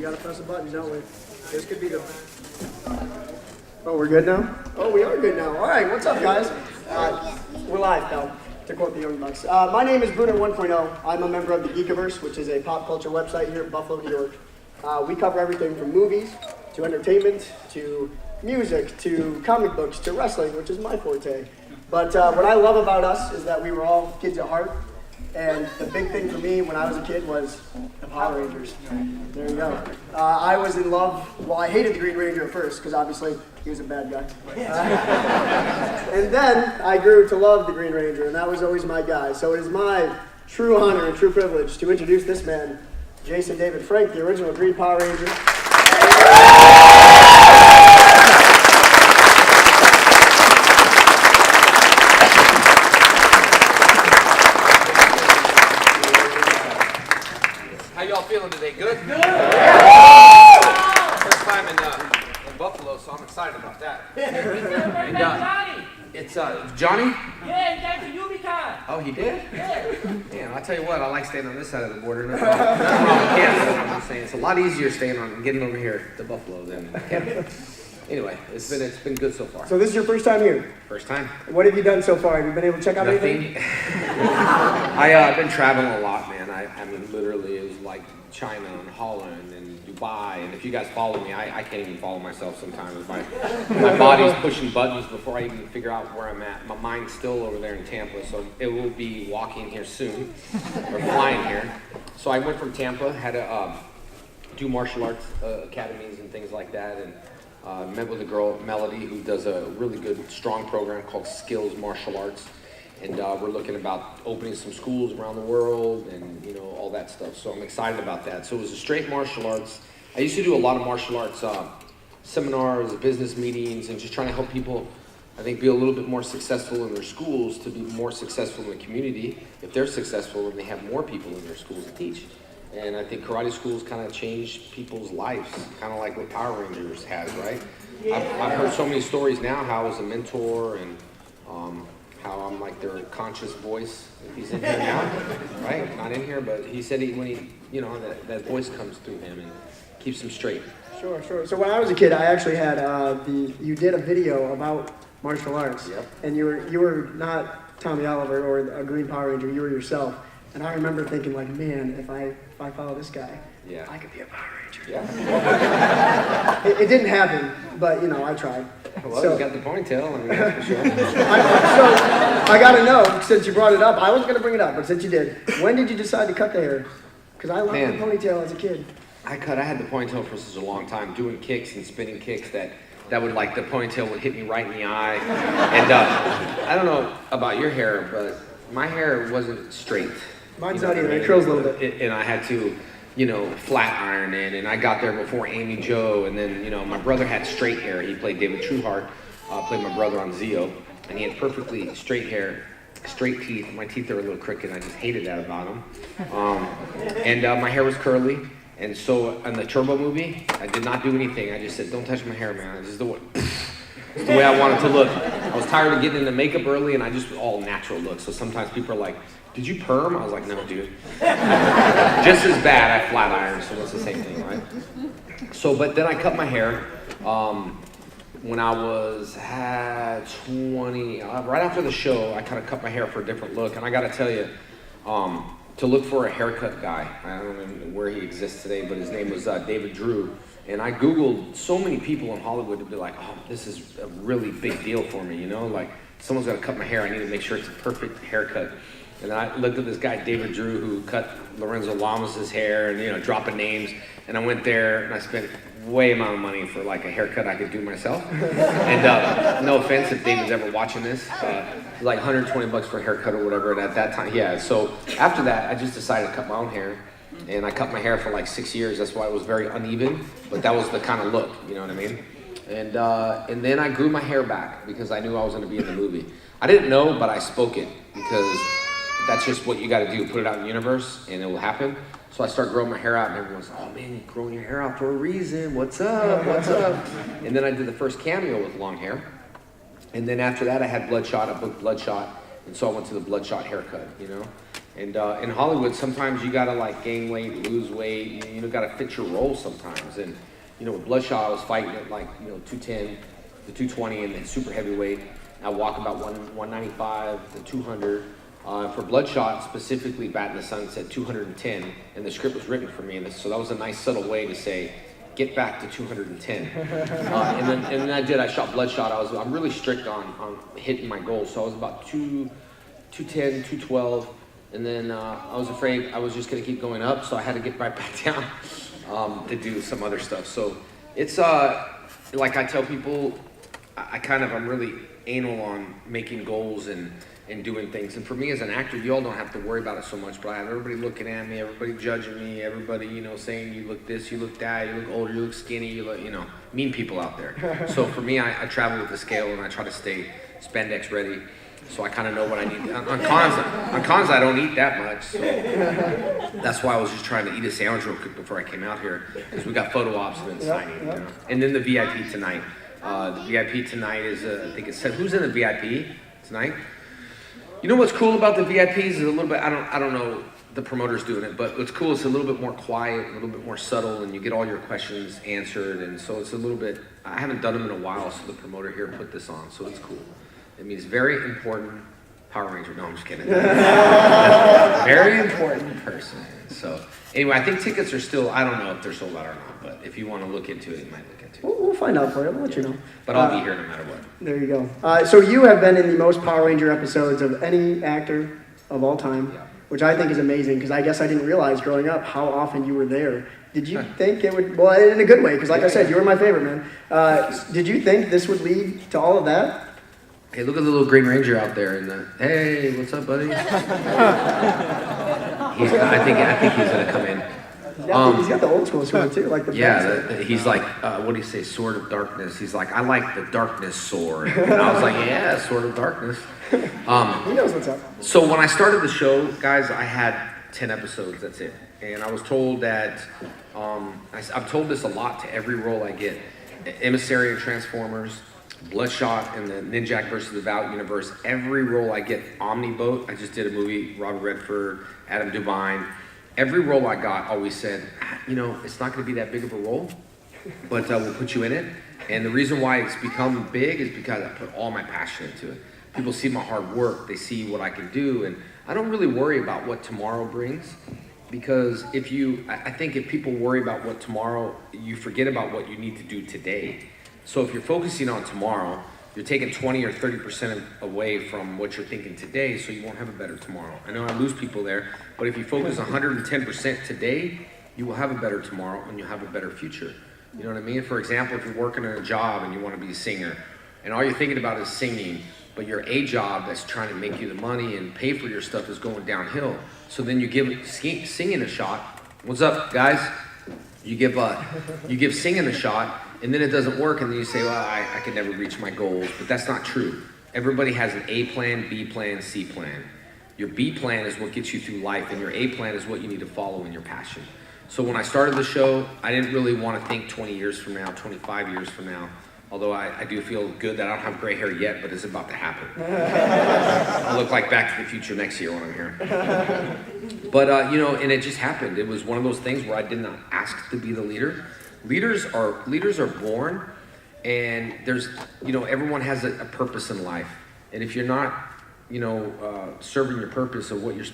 We gotta press a button, don't we? This could be the... Oh, we're good now? Oh, we are good now. All right, what's up, guys? We're live, pal, to quote the Young Bucks. My name is Brunner 1.0. I'm a member of the Geekiverse, which is a pop culture website here in Buffalo, New York. We cover everything from movies to entertainment to music to comic books to wrestling, which is my forte. But what I love about us is that we were all kids at heart. And the big thing for me when I was a kid was the Power Rangers. There you go. I was in love, well, I hated the Green Ranger at first, because obviously he was a bad guy. And then I grew to love the Green Ranger, and that was always my guy. So it is my true honor and true privilege to introduce this man, Jason David Frank, the original Green Power Ranger. How y'all feeling today? Good? Good! First time in Buffalo, so I'm excited about that. And, Johnny! it's Johnny? Yeah, he came to Ubicon. Oh, he did? Yeah. Man, I tell you what, I like staying on this side of the border. Nothing wrong with Canada, I'm just saying. It's a lot easier staying on, getting over here to Buffalo than Canada. Anyway, it's been good so far. So this is your first time here? First time. What have you done so far? Have you been able to check out Nothing. anything? I've been traveling a lot, man. I mean, literally, it was like China and Holland and Dubai. And if you guys follow me, I can't even follow myself sometimes. My body's pushing buttons before I even figure out where I'm at. My mind's still over there in Tampa, so it will be walking here soon, or flying here. So I went from Tampa, had to do martial arts academies and things like that, and met with a girl, Melody, who does a really good, strong program called Skills Martial Arts. And we're looking about opening some schools around the world and, you know, all that stuff. So I'm excited about that. So it was a straight martial arts. I used to do a lot of martial arts seminars, business meetings, and just trying to help people, I think, be a little bit more successful in their schools, to be more successful in the community. If they're successful, then they have more people in their schools to teach. And I think karate schools kind of change people's lives, kind of like what Power Rangers has, right? I've heard so many stories now how I was a mentor and how I'm like their conscious voice. If he's in here now, right? Not in here, but he said when he, you know, that voice comes through him and keeps him straight. Sure. So when I was a kid, I actually had you did a video about martial arts. Yep. And you were not Tommy Oliver or a Green Power Ranger, you were yourself. And I remember thinking, like, man, if I follow this guy, yeah, I could be a Power Ranger. Yeah. It didn't happen, but, you know, I tried. Well, so, you got the ponytail, I mean, that's for sure. I got to know, since you brought it up, I wasn't going to bring it up, but since you did, when did you decide to cut the hair? Because I loved the ponytail as a kid. I had the ponytail for such a long time, doing kicks and spinning kicks that would, like, the ponytail would hit me right in the eye. And I don't know about your hair, but my hair wasn't straight. Mine's not either. It curls a little bit. And I had to, you know, flat iron it, and I got there before Amy Jo, and then, you know, my brother had straight hair. He played David Trueheart, played my brother on Zeo, and he had perfectly straight hair, straight teeth. My teeth are a little crooked, I just hated that about him. And my hair was curly, and so in the Turbo movie, I did not do anything. I just said, don't touch my hair, man. It's just the way I wanted to look. I was tired of getting into makeup early, and I just all natural look. So sometimes people are like, did you perm? I was like, no, dude. Just as bad, I flat ironed, so it's the same thing, right? So, but then I cut my hair when I was 20, right after the show, I kind of cut my hair for a different look. And I got to tell you, to look for a haircut guy, I don't know where he exists today, but his name was David Drew. And I Googled so many people in Hollywood to be like, oh, this is a really big deal for me, you know? Like, someone's got to cut my hair. I need to make sure it's a perfect haircut. And then I looked at this guy, David Drew, who cut Lorenzo Lamas' hair and, you know, dropping names. And I went there and I spent way amount of money for like a haircut I could do myself. And no offense if David's ever watching this, it was like $120 for a haircut or whatever. And at that time, yeah. So after that, I just decided to cut my own hair. And I cut my hair for like 6 years. That's why it was very uneven, but that was the kind of look, you know what I mean? And then I grew my hair back because I knew I was going to be in the movie. I didn't know, but I spoke it because that's just what you got to do. Put it out in the universe, and it will happen. So I start growing my hair out, and everyone's like, oh man, you're growing your hair out for a reason. What's up? What's up? And then I did the first cameo with long hair. And then after that, I had Bloodshot. I booked Bloodshot. And so I went to the Bloodshot haircut, you know? And in Hollywood, sometimes you gotta like gain weight, lose weight, gotta fit your role sometimes. And with Bloodshot, I was fighting at like 210 to 220 and then super heavyweight. I walk about 195 to 200. For Bloodshot, specifically, Bat in the Sun said 210, and the script was written for me. And so that was a nice subtle way to say, get back to 210. And then I did. I shot Bloodshot. I'm really strict on hitting my goals. So I was about 210, 212, and then I was afraid I was just going to keep going up, so I had to get right back down to do some other stuff. So it's like I tell people, I'm really anal on making goals and doing things. And for me as an actor, you all don't have to worry about it so much, but I have everybody looking at me, everybody judging me, everybody, saying you look this, you look that, you look older, you look skinny, you look, mean people out there. So for me, I travel with the scale and I try to stay spandex ready. So I kind of know what I need. On cons, I don't eat that much. So that's why I was just trying to eat a sandwich real quick before I came out here, because we got photo ops and then signing. And then the VIP tonight. The VIP tonight is, I think it said, who's in the VIP tonight? You know what's cool about the VIPs is a little bit, I don't know the promoters doing it, but what's cool is it's a little bit more quiet, a little bit more subtle, and you get all your questions answered, and so it's a little bit, I haven't done them in a while, so the promoter here put this on, so it's cool. It means very important Power Ranger. No, I'm just kidding. Very important person. So anyway, I think tickets are still, I don't know if they're sold out or not, but if you want to look into it, you might look into it. We'll find out for you. I'll let you know. But I'll be here no matter what. There you go. So you have been in the most Power Ranger episodes of any actor of all time, which I think is amazing, because I guess I didn't realize growing up how often you were there. Did you think it would, well, in a good way, because like I said, you were my favorite, man. Did you think this would lead to all of that? Hey, look at the little Green Ranger out there, and hey, what's up, buddy? I think he's gonna come in. He's got the old school sword too, like the he's like, what do you say, Sword of Darkness? He's like, I like the darkness sword. And I was like, yeah, Sword of Darkness. He knows what's up. So when I started the show, guys, I had 10 episodes. That's it. And I was told that I've told this a lot to every role I get. Emissary and Transformers, Bloodshot and the Ninjak versus the Valiant universe. Every role I get, Omniboat. I just did a movie, Robert Redford, Adam Devine. Every role I got always said, it's not going to be that big of a role, but we'll put you in it. And the reason why it's become big is because I put all my passion into it. People see my hard work, they see what I can do, and I don't really worry about what tomorrow brings, because I think if people worry about what tomorrow, you forget about what you need to do today. So if you're focusing on tomorrow, you're taking 20 or 30% away from what you're thinking today, so you won't have a better tomorrow. I know I lose people there, but if you focus 110% today, you will have a better tomorrow and you'll have a better future. You know what I mean? For example, if you're working in a job and you want to be a singer, and all you're thinking about is singing, but your A job that's trying to make you the money and pay for your stuff is going downhill. So then you give singing a shot. What's up, guys? You give singing a shot, and then it doesn't work, and then you say, well, I can never reach my goals, but that's not true. Everybody has an A plan, B plan, C plan. Your B plan is what gets you through life, and your A plan is what you need to follow in your passion. So when I started the show, I didn't really want to think 20 years from now, 25 years from now, although I do feel good that I don't have gray hair yet, but it's about to happen. I'll look like Back to the Future next year when I'm here. But, and it just happened. It was one of those things where I did not ask to be the leader. Leaders are born, and there's, everyone has a purpose in life. And if you're not, serving your purpose of what you're